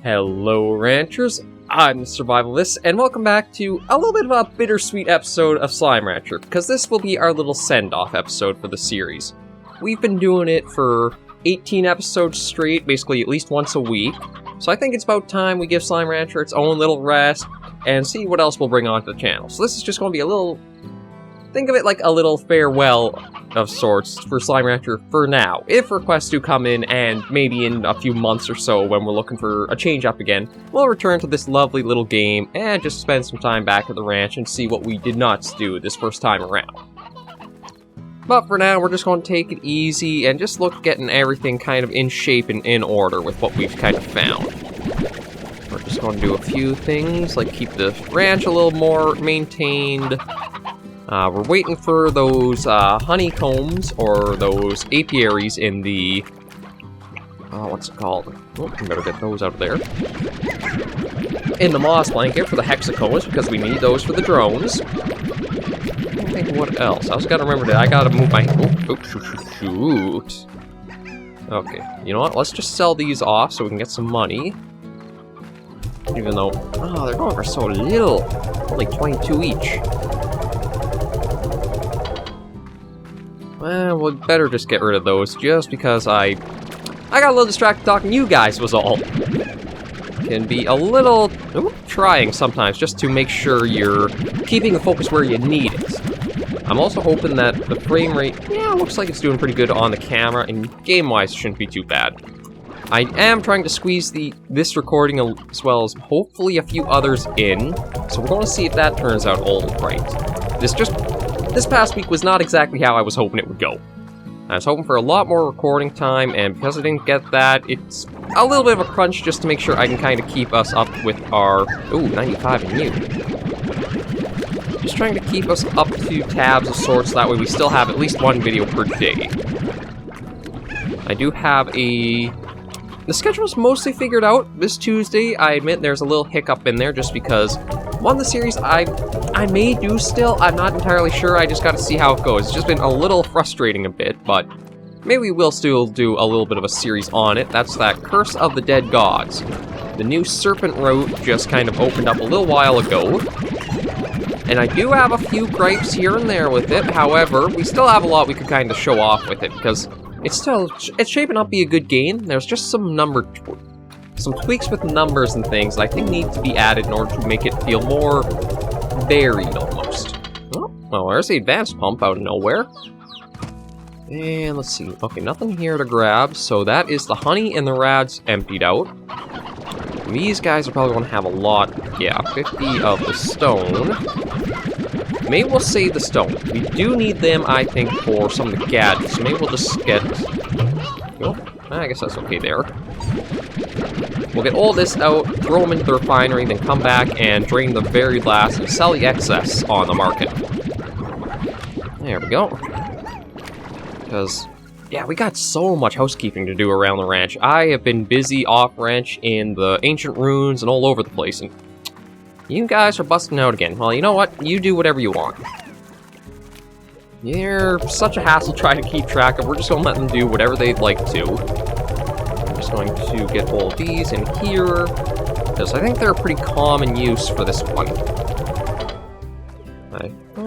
Hello Ranchers, I'm SurvivalVis, and welcome back to a little bit of a bittersweet episode of Slime Rancher, because this will be our little send-off episode for the series. We've been doing it for 18 episodes straight, basically at least once a week, so I think it's about time we give Slime Rancher its own little rest, and see what else we'll bring onto the channel. So this is just going to be a little... think of it like a little farewell of sorts for Slime Rancher for now. If requests do come in, and maybe in a few months or so when we're looking for a change up again, we'll return to this lovely little game and just spend some time back at the ranch and see what we did not do this first time around. But for now, we're just going to take it easy and just look at getting everything kind of in shape and in order with what we've kind of found. We're just going to do a few things, like keep the ranch a little more maintained. We're waiting for those honeycombs, or those apiaries in the... what's it called? Oh, we better get those out of there. In the moss blanket for the hexacones, because we need those for the drones. I think what else? I also gotta remember that I gotta move my... Oh, shoot. Okay, you know what? Let's just sell these off so we can get some money. Even though... oh, they're going for so little. Only 22 each. Well, we'd better just get rid of those, just because I got a little distracted talking to you guys was all. Can be a little trying sometimes, just to make sure you're keeping the focus where you need it. I'm also hoping that the frame rate, looks like it's doing pretty good on the camera, and game-wise shouldn't be too bad. I am trying to squeeze this recording as well as hopefully a few others in, so we're going to see if that turns out all right. This past week was not exactly how I was hoping it would go. I was hoping for a lot more recording time, and because I didn't get that, it's a little bit of a crunch just to make sure I can kind of keep us up with our... ooh, 95 and you. Just trying to keep us up to tabs of sorts, that way we still have at least one video per day. I do have a... the schedule's mostly figured out this Tuesday. I admit there's a little hiccup in there just because one of the series I may do still. I'm not entirely sure. I just got to see how it goes. It's just been a little frustrating a bit, but maybe we'll still do a little bit of a series on it. That's that Curse of the Dead Gods. The new Serpent route just kind of opened up a little while ago. And I do have a few gripes here and there with it. However, we still have a lot we could kind of show off with it because it's shaping up to be a good game. There's just some tweaks with numbers and things that I think need to be added in order to make it feel more varied, almost. Oh, well, there's the advanced pump out of nowhere. And let's see. Okay, nothing here to grab, so that is the honey and the rads emptied out. These guys are probably going to have a lot. Yeah, 50 of the stone. Maybe we'll save the stone. We do need them, I think, for some of the gadgets, so maybe we'll just get... oh, I guess that's okay there. We'll get all this out, throw them into the refinery, then come back and drain the very last and sell the excess on the market. There we go. Because, yeah, we got so much housekeeping to do around the ranch. I have been busy off-ranch in the ancient ruins and all over the place, and you guys are busting out again. Well, you know what? You do whatever you want. You're such a hassle trying to keep track of. We're just going to let them do whatever they'd like to. Just going to get all of these in here, because I think they're a pretty common use for this one.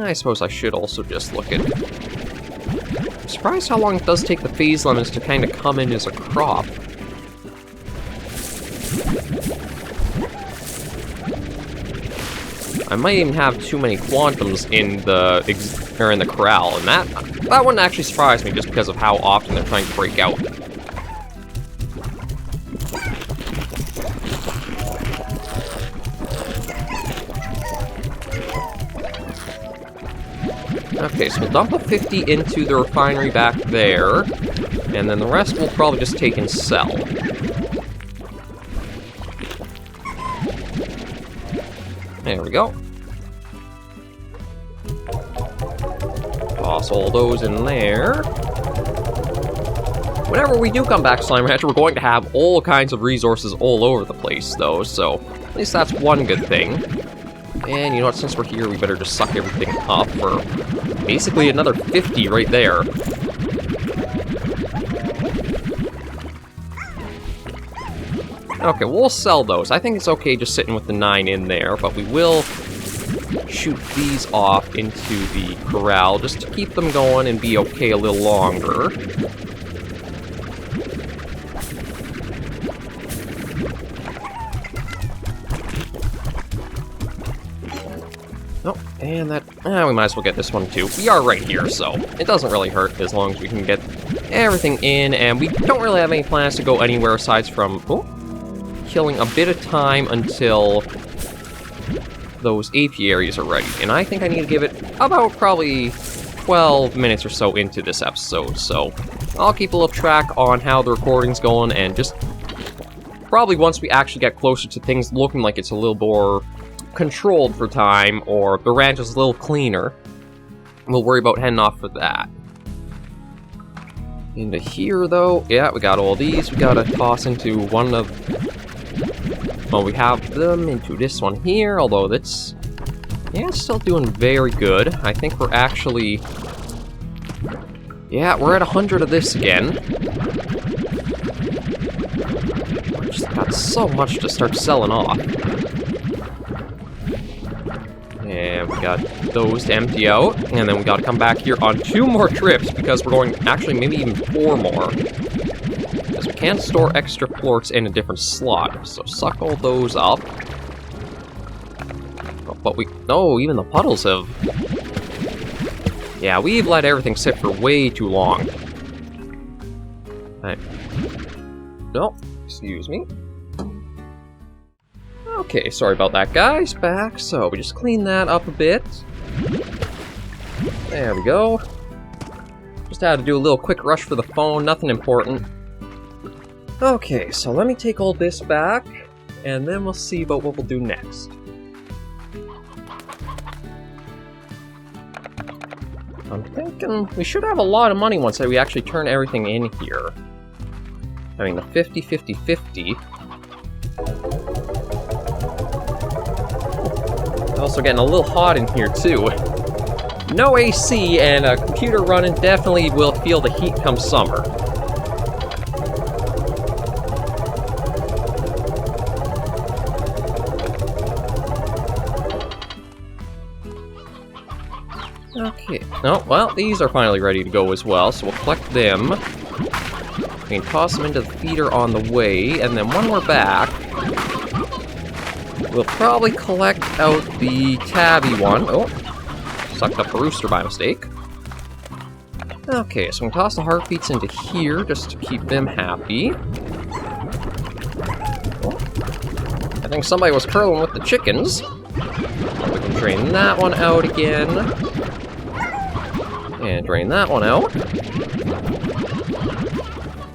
I suppose I should also just look at... I'm surprised how long it does take the phase lemons to kind of come in as a crop. I might even have too many quantums in the corral, and that wouldn't actually surprise me just because of how often they're trying to break out. Okay, so we'll dump a 50 into the refinery back there, and then the rest we'll probably just take and sell. There we go. Toss all those in there. Whenever we do come back to Slime Rancher, we're going to have all kinds of resources all over the place, though, so at least that's one good thing. And you know what, since we're here, we better just suck everything up for basically another 50 right there. Okay, we'll sell those. I think it's okay just sitting with the 9 in there, but we will shoot these off into the corral just to keep them going and be okay a little longer. Oh, and that... we might as well get this one too. We are right here, so it doesn't really hurt as long as we can get everything in, and we don't really have any plans to go anywhere aside from killing a bit of time until those apiaries are ready. And I think I need to give it about probably 12 minutes or so into this episode, so I'll keep a little track on how the recording's going, and just probably once we actually get closer to things looking like it's a little more controlled for time, or the ranch is a little cleaner, we'll worry about heading off for that. Into here, though, yeah, we got all these. We gotta toss into one of... well, we have them into this one here, although that's... yeah, it's still doing very good. I think we're actually... yeah, we're at 100 of this again. We just got so much to start selling off. And we got those to empty out, and then we gotta come back here on 2 more trips, because we're going, actually, maybe even 4 more. Because we can't store extra plorts in a different slot, so suck all those up. But we, oh, even the puddles have... yeah, we've let everything sit for way too long. Right. No, excuse me. Okay, sorry about that, guys. Back, so we just clean that up a bit. There we go. Just had to do a little quick rush for the phone, nothing important. Okay, so let me take all this back, and then we'll see about what we'll do next. I'm thinking we should have a lot of money once we actually turn everything in here. I mean, the 50, 50, 50. Also getting a little hot in here, too. No AC, and a computer running definitely will feel the heat come summer. Okay. Oh, well, these are finally ready to go as well, so we'll collect them. We can toss them into the feeder on the way, and then when we're back, we'll probably collect out the tabby one. Oh, sucked up a rooster by mistake. Okay, so we can toss the heartbeats into here just to keep them happy. Oh, I think somebody was curling with the chickens. We can drain that one out again. And drain that one out.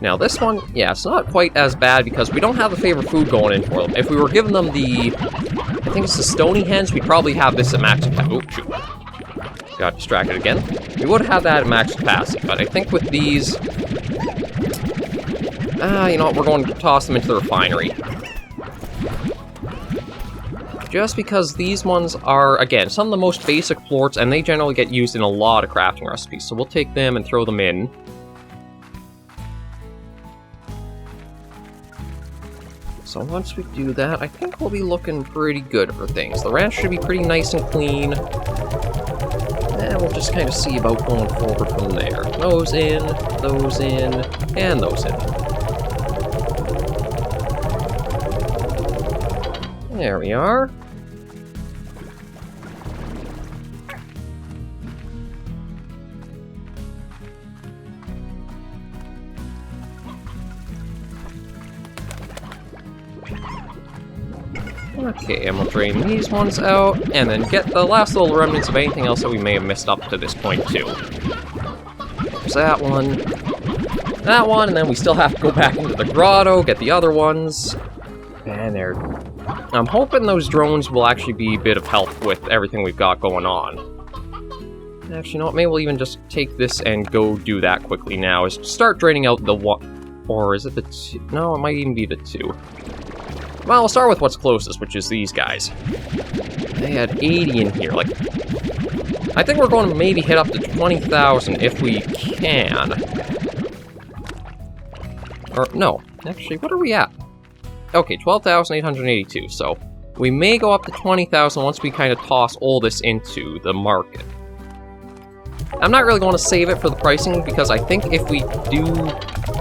Now this one, yeah, it's not quite as bad because we don't have the favorite food going in for them. If we were giving them the, I think it's the stony hens, we'd probably have this at max capacity. Oh, shoot. Got distracted again. We would have that at max capacity, but I think with these, you know what, we're going to toss them into the refinery. Just because these ones are, again, some of the most basic plorts, and they generally get used in a lot of crafting recipes, so we'll take them and throw them in. So once we do that, I think we'll be looking pretty good for things. The ranch should be pretty nice and clean. And we'll just kind of see about going forward from there. Those in, and those in. There we are. Okay, and we'll drain these ones out, and then get the last little remnants of anything else that we may have missed up to this point, too. There's that one, and then we still have to go back into the grotto, get the other ones. And there. I'm hoping those drones will actually be a bit of help with everything we've got going on. Actually, you know what, maybe we'll even just take this and go do that quickly now, is start draining out the one, or is it the two? No, it might even be the 2. Well, we'll start with what's closest, which is these guys. They had 80 in here, like... I think we're going to maybe hit up to 20,000 if we can. Or, no. Actually, what are we at? Okay, 12,882, so we may go up to 20,000 once we kind of toss all this into the market. I'm not really going to save it for the pricing, because I think if we do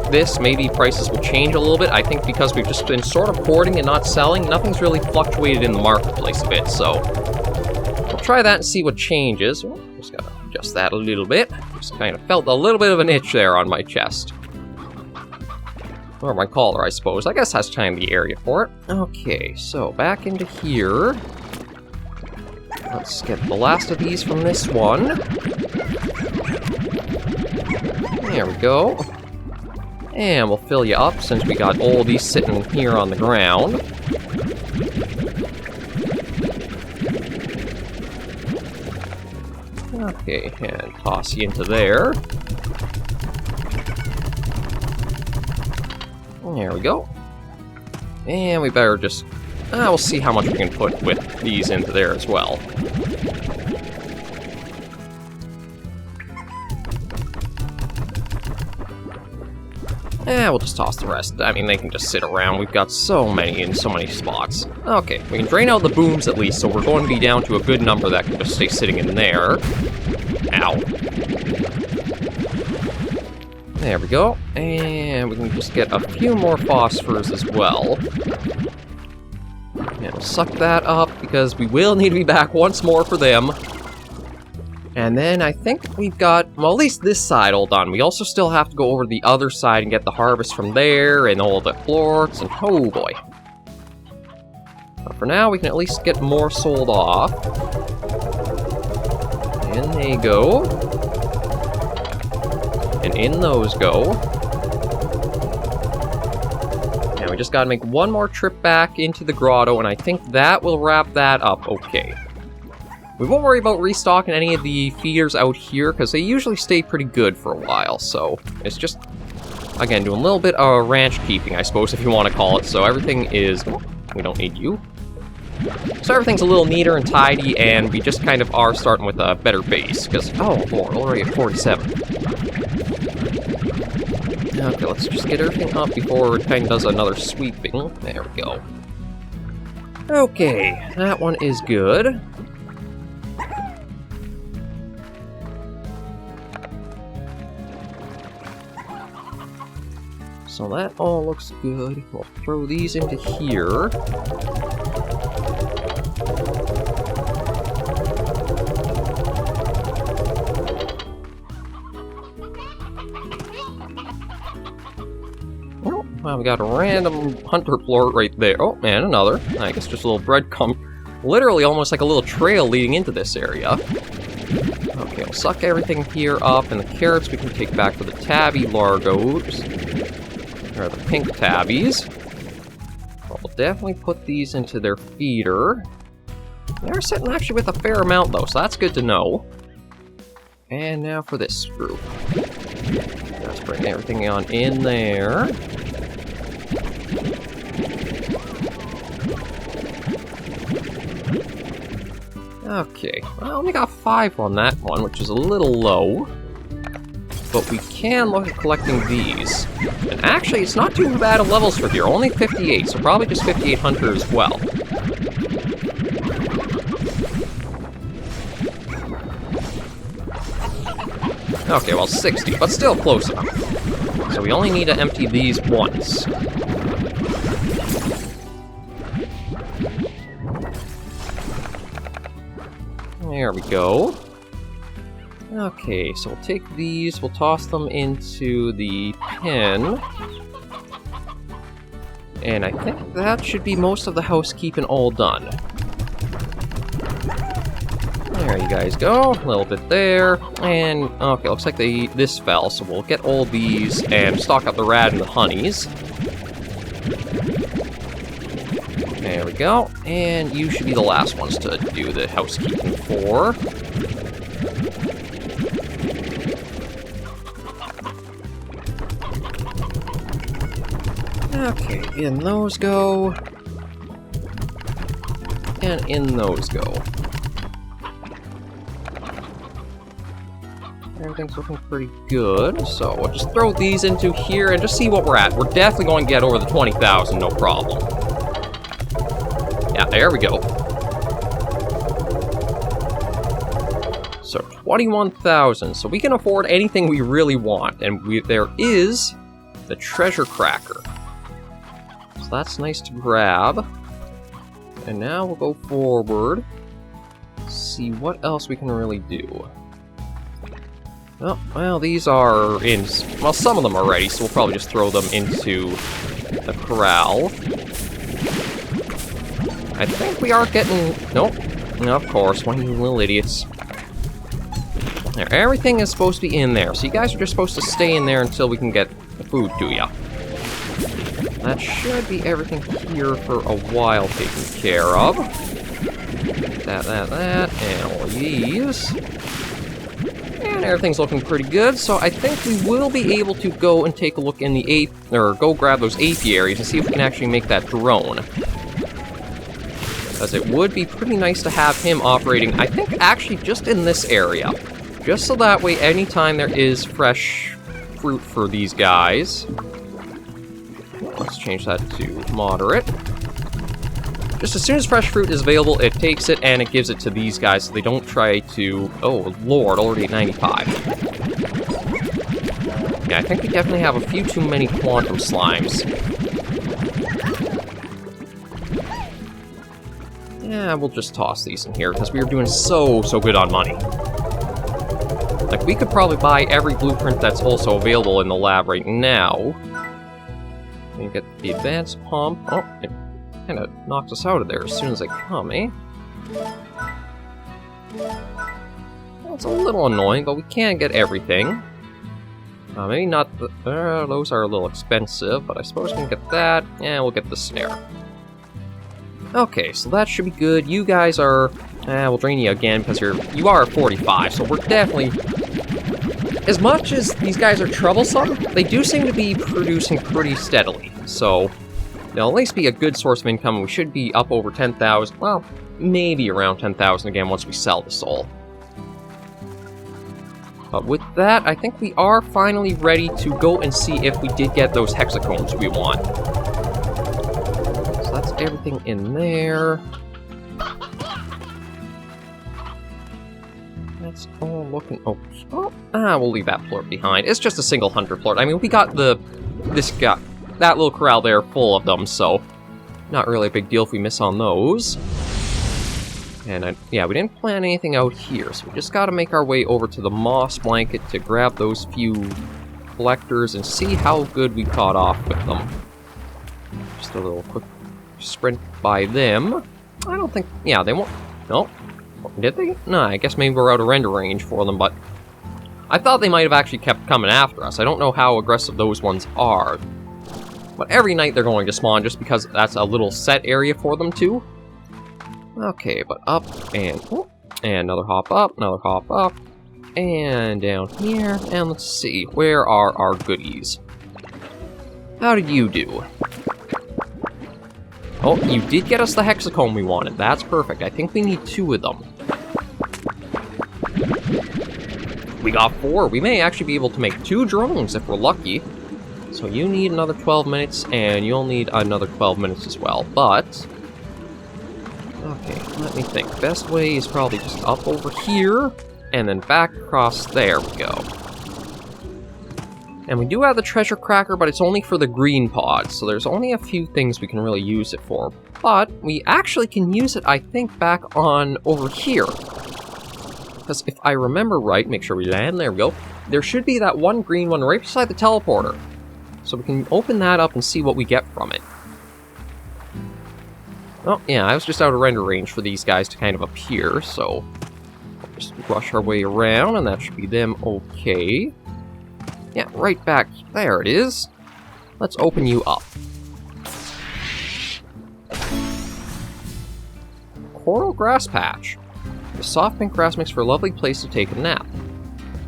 this, maybe prices will change a little bit. I think because we've just been sort of hoarding and not selling, nothing's really fluctuated in the marketplace a bit, so we'll try that and see what changes. Just gotta adjust that a little bit. Just kind of felt a little bit of an itch there on my chest. Or my collar, I suppose. I guess that's kind of the area for it. Okay, so back into here. Let's get the last of these from this one. There we go. And we'll fill you up since we got all these sitting here on the ground. Okay, and toss you into there. There we go. And we better just... we'll see how much we can put with these into there as well. We'll just toss the rest. I mean, they can just sit around. We've got so many in so many spots. Okay, we can drain out the booms at least, so we're going to be down to a good number that can just stay sitting in there. Ow. There we go. And we can just get a few more phosphors as well. And we'll suck that up, because we will need to be back once more for them. And then I think we've got, well, at least this side all done. We also still have to go over to the other side and get the harvest from there, and all the plorts, and oh boy. But for now, we can at least get more sold off. In they go. And in those go. And we just gotta make one more trip back into the grotto, and I think that will wrap that up okay. We won't worry about restocking any of the feeders out here, because they usually stay pretty good for a while, so it's just, again, doing a little bit of ranch keeping, I suppose, if you want to call it, so everything is... we don't need you. So everything's a little neater and tidy, and we just kind of are starting with a better base, because... oh, we're already at 47. Okay, let's just get everything up before it kind of does another sweeping. There we go. Okay, that one is good. So that all looks good. We'll throw these into here. Oh, well, we got a random hunter plort right there. Oh, and another. I guess just a little breadcrumb. Literally almost like a little trail leading into this area. Okay, we'll suck everything here up, and the carrots we can take back for the tabby largos. Or the pink tabbies. But we'll definitely put these into their feeder. They're sitting actually with a fair amount though, so that's good to know. And now for this group. Let's bring everything on in there. Okay, well, I only got 5 on that one, which is a little low. But we can look at collecting these. And actually, it's not too bad of levels for here. Only 58, so probably just 58 hunter as well. Okay, well, 60, but still close enough. So we only need to empty these once. There we go. Okay, so we'll take these, we'll toss them into the pen. And I think that should be most of the housekeeping all done. There you guys go, a little bit there. And, okay, looks like this fell, so we'll get all these and stock up the rad and the honeys. There we go. And you should be the last ones to do the housekeeping for. Okay, in those go. And in those go. Everything's looking pretty good, so we'll just throw these into here and just see what we're at. We're definitely going to get over the 20,000, no problem. Yeah, there we go. So, 21,000. So we can afford anything we really want. And there is the treasure cracker. So that's nice to grab. And now we'll go forward. See what else we can really do. Oh, well, these are in... Well, some of them are ready, so we'll probably just throw them into the corral. I think we are getting... Nope. Of course, one of you little idiots. There, everything is supposed to be in there, so you guys are just supposed to stay in there until we can get the food to you. That should be everything here for a while taken care of. That, and all of these. And everything's looking pretty good, so I think we will be able to go and take a look in the or go grab those apiaries and see if we can actually make that drone. Because it would be pretty nice to have him operating, I think, actually just in this area. Just so that way, anytime there is fresh fruit for these guys... Let's change that to moderate. Just as soon as fresh fruit is available, it takes it and it gives it to these guys so they don't try to... Oh, Lord, already at 95. Yeah, I think we definitely have a few too many quantum slimes. Yeah, we'll just toss these in here because we are doing so good on money. Like, we could probably buy every blueprint that's also available in the lab right now. You get the advanced pump. Oh, it kind of knocks us out of there as soon as they come, eh? Well, it's a little annoying, but we can get everything. Maybe not the... those are a little expensive, but I suppose we can get that, and we'll get the snare. Okay, so that should be good. You guys are... we'll drain you again, because you are at 45, so we're definitely... As much as these guys are troublesome, they do seem to be producing pretty steadily. So, they'll at least be a good source of income. We should be up over 10,000. Well, maybe around 10,000 again once we sell the soul. But with that, I think we are finally ready to go and see if we did get those hexacombs we want. So that's everything in there. That's all looking... Oh, we'll leave that plort behind. It's just a single hunter plort. I mean, we got this guy, that little corral there full of them, so not really a big deal if we miss on those. And yeah, we didn't plan anything out here, so we just got to make our way over to the moss blanket to grab those few collectors and see how good we caught off with them. Just a little quick sprint by them. I don't think... Yeah, they won't... Nope. Did they? No, I guess maybe we're out of render range for them, but I thought they might have actually kept coming after us. I don't know how aggressive those ones are. But every night they're going to spawn just because that's a little set area for them too. Okay, but up and... Oh, and another hop up, and down here. And let's see, where are our goodies? How did you do? Oh, you did get us the hexacomb we wanted. That's perfect. I think we need 2 of them. We got 4. We may actually be able to make 2 drones if we're lucky. So you need another 12 minutes, and you'll need another 12 minutes as well. But... Okay, let me think. Best way is probably just up over here, and then back across. There we go. And we do have the treasure cracker, but it's only for the green pods, so there's only a few things we can really use it for. But we actually can use it, I think, back on over here. Because if I remember right, make sure we land, there we go. There should be that one green one right beside the teleporter. So we can open that up and see what we get from it. Oh, yeah, I was just out of render range for these guys to kind of appear, so... Just rush our way around, and that should be them okay. Yeah, right back. There it is. Let's open you up. Coral grass patch. The soft pink grass makes for a lovely place to take a nap.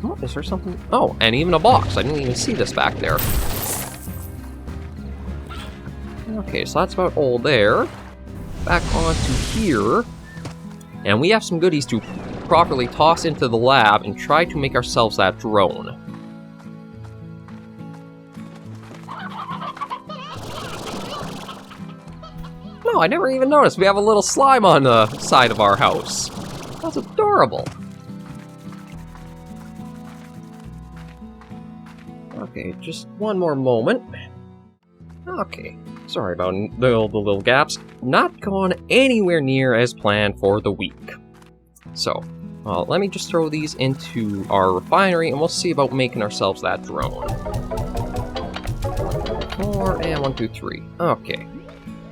Oh, is there something? Oh, and even a box. I didn't even see this back there. Okay, so that's about all there. Back onto here. And we have some goodies to properly toss into the lab and try to make ourselves that drone. No, I never even noticed. We have a little slime on the side of our house. That's adorable. Okay, just one more moment. Okay, sorry about the little gaps. Not gone anywhere near as planned for the week. So, let me just throw these into our refinery, and we'll see about making ourselves that drone. 4, and 1, 2, 3. Okay.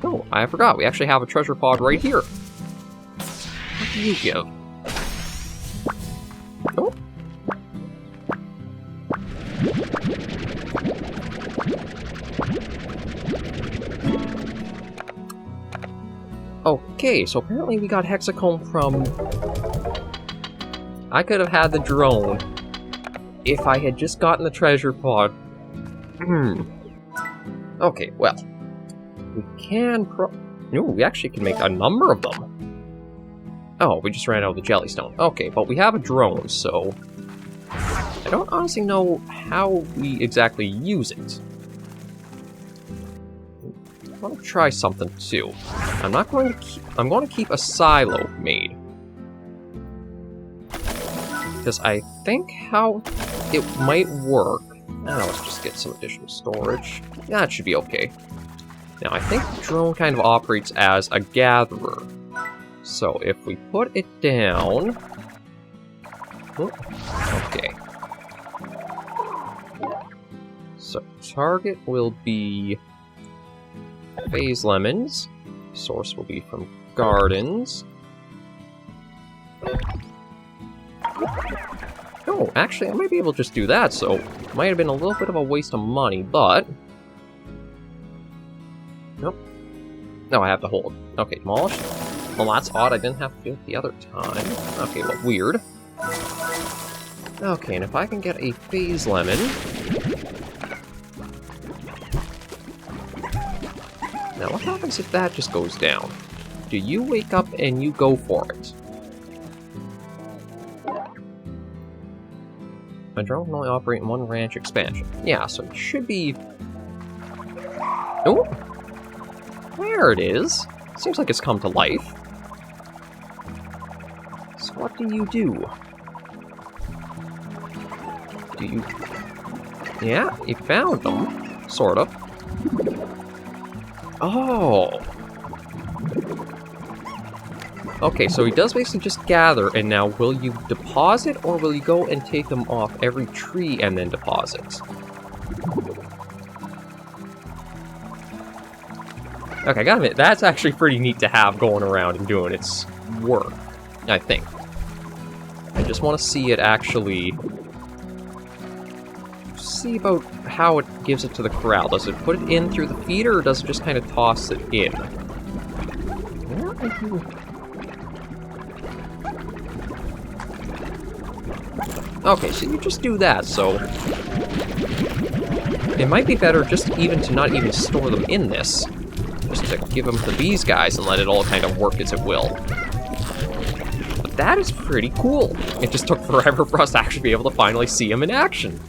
Oh, I forgot. We actually have a treasure pod right here. What do you give? Oh. Okay, so apparently we got hexacomb from... I could have had the drone if I had just gotten the treasure pod. Okay, well. We can No, we actually can make a number of them. Oh, we just ran out of the jellystone. Okay, but we have a drone, so... I don't honestly know how we exactly use it. I want to try something too. I'm going to keep a silo made. Because I think how it might work... Now let's just get some additional storage. That should be okay. Now I think the drone kind of operates as a gatherer. So if we put it down... Okay. So target will be phase lemons. Source will be from gardens. Oh, actually, I might be able to just do that, so it might have been a little bit of a waste of money, but... Nope. No, I have to hold. Okay, demolished. Well, that's odd. I didn't have to do it the other time. Okay, well, weird. Okay, and if I can get a phase lemon... Now, what happens if that just goes down? Do you wake up and you go for it? A drone can only operate in one ranch expansion. Yeah, so it should be... Oh! There it is! Seems like it's come to life. So what do you do? Do you... Yeah, you found them. Sort of. Oh! Okay, so he does basically just gather, and now will you deposit, or will you go and take them off every tree and then deposit? Okay, I gotta admit, that's actually pretty neat to have going around and doing its work, I think. I just want to see it actually... See about how it gives it to the corral. Does it put it in through the feeder, or does it just kind of toss it in? Okay, so you just do that, so... It might be better just even to not even store them in this. Just to give them to these guys and let it all kind of work as it will. But that is pretty cool. It just took forever for us to actually be able to finally see them in action.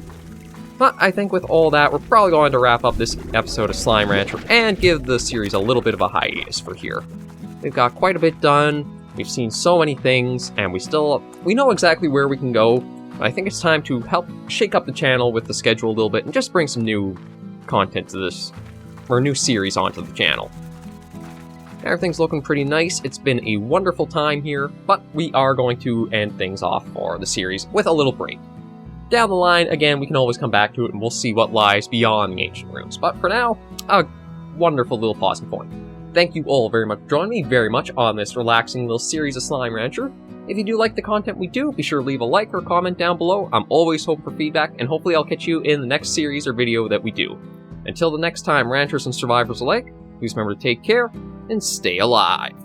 But I think with all that, we're probably going to wrap up this episode of Slime Rancher and give the series a little bit of a hiatus for here. We've got quite a bit done, we've seen so many things, and we know exactly where we can go. But I think it's time to help shake up the channel with the schedule a little bit and just bring some new content to this, or a new series onto the channel. Everything's looking pretty nice. It's been a wonderful time here, but we are going to end things off for the series with a little break. Down the line, again, we can always come back to it and we'll see what lies beyond the ancient ruins. But for now, a wonderful little pausing point. Thank you all very much for joining me very much on this relaxing little series of Slime Rancher. If you do like the content we do, be sure to leave a like or comment down below. I'm always hoping for feedback, and hopefully I'll catch you in the next series or video that we do. Until the next time, Ranchers and Survivors alike, please remember to take care and stay alive.